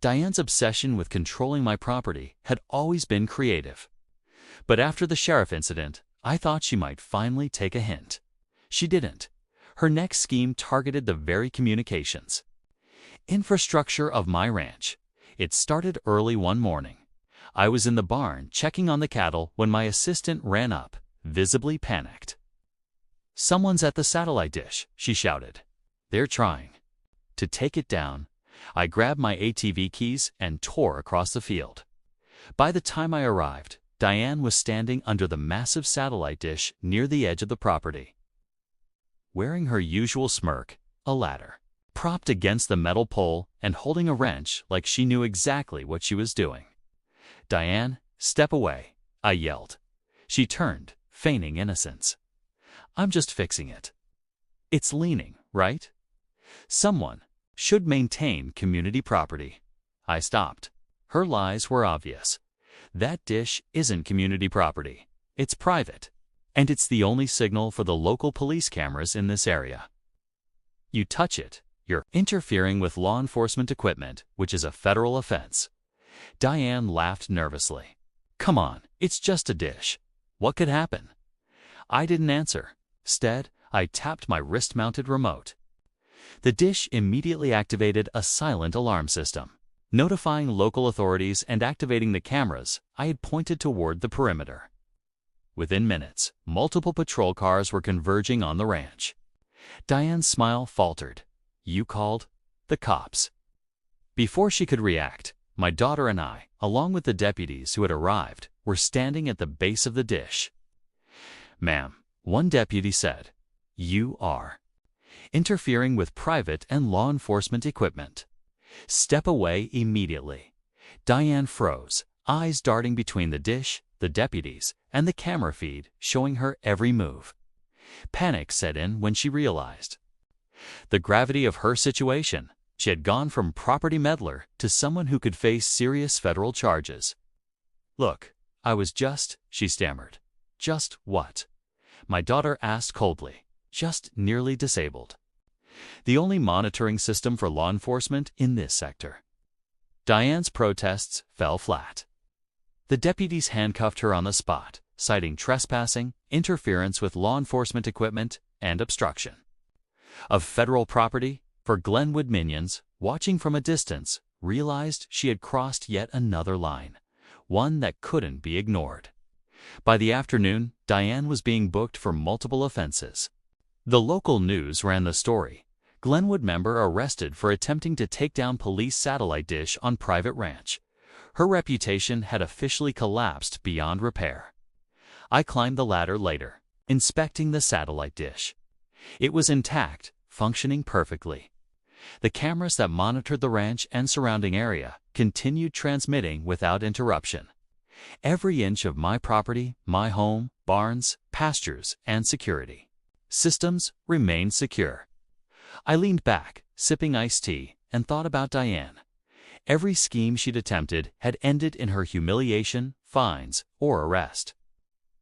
Diane's obsession with controlling my property had always been creative. But after the sheriff incident, I thought she might finally take a hint. She didn't. Her next scheme targeted the very communications infrastructure of my ranch. It started early one morning. I was in the barn checking on the cattle when my assistant ran up, visibly panicked. "Someone's at the satellite dish," she shouted. "They're trying." To take it down, I grabbed my ATV keys and tore across the field. By the time I arrived, Diane was standing under the massive satellite dish near the edge of the property. Wearing her usual smirk, a ladder, propped against the metal pole and holding a wrench like she knew exactly what she was doing. "Diane, step away," I yelled. She turned, feigning innocence. "I'm just fixing it." "It's leaning, right? Someone should maintain community property." I stopped. Her lies were obvious. That dish isn't community property. It's private. And it's the only signal for the local police cameras in this area. You touch it, you're interfering with law enforcement equipment, which is a federal offense. Diane laughed nervously. "Come on, it's just a dish. What could happen?" I didn't answer. Instead, I tapped my wrist-mounted remote. The dish immediately activated a silent alarm system, notifying local authorities and activating the cameras I had pointed toward the perimeter. Within minutes, multiple patrol cars were converging on the ranch. Diane's smile faltered. "You called?" "The cops." Before she could react, my daughter and I, along with the deputies who had arrived, were standing at the base of the dish. "Ma'am," one deputy said, "you are interfering with private and law enforcement equipment. Step away immediately." Diane froze, eyes darting between the dish, the deputies, and the camera feed showing her every move. Panic set in when she realized the gravity of her situation. She had gone from property meddler to someone who could face serious federal charges. "Look, I was just," she stammered. "Just what?" My daughter asked coldly. "Just nearly disabled. The only monitoring system for law enforcement in this sector." Diane's protests fell flat. The deputies handcuffed her on the spot, citing trespassing, interference with law enforcement equipment, and obstruction of federal property. For Glenwood minions, watching from a distance, realized she had crossed yet another line, one that couldn't be ignored. By the afternoon, Diane was being booked for multiple offenses. The local news ran the story. Glenwood member arrested for attempting to take down police satellite dish on private ranch. Her reputation had officially collapsed beyond repair. I climbed the ladder later, inspecting the satellite dish. It was intact, functioning perfectly. The cameras that monitored the ranch and surrounding area continued transmitting without interruption. Every inch of my property, my home, barns, pastures, and security systems remained secure. I leaned back, sipping iced tea, and thought about Diane. Every scheme she'd attempted had ended in her humiliation, fines, or arrest.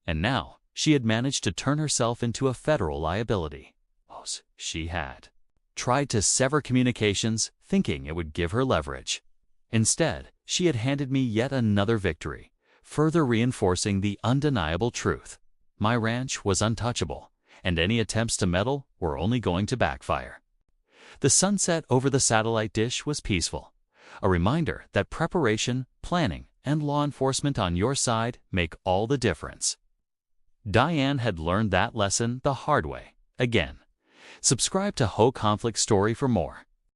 And now, she had managed to turn herself into a federal liability. She had tried to sever communications, thinking it would give her leverage. Instead, she had handed me yet another victory, further reinforcing the undeniable truth. My ranch was untouchable, and any attempts to meddle were only going to backfire. The sunset over the satellite dish was peaceful, a reminder that preparation, planning, and law enforcement on your side make all the difference. Diane had learned that lesson the hard way, again. Subscribe to HOA Conflict Story for more.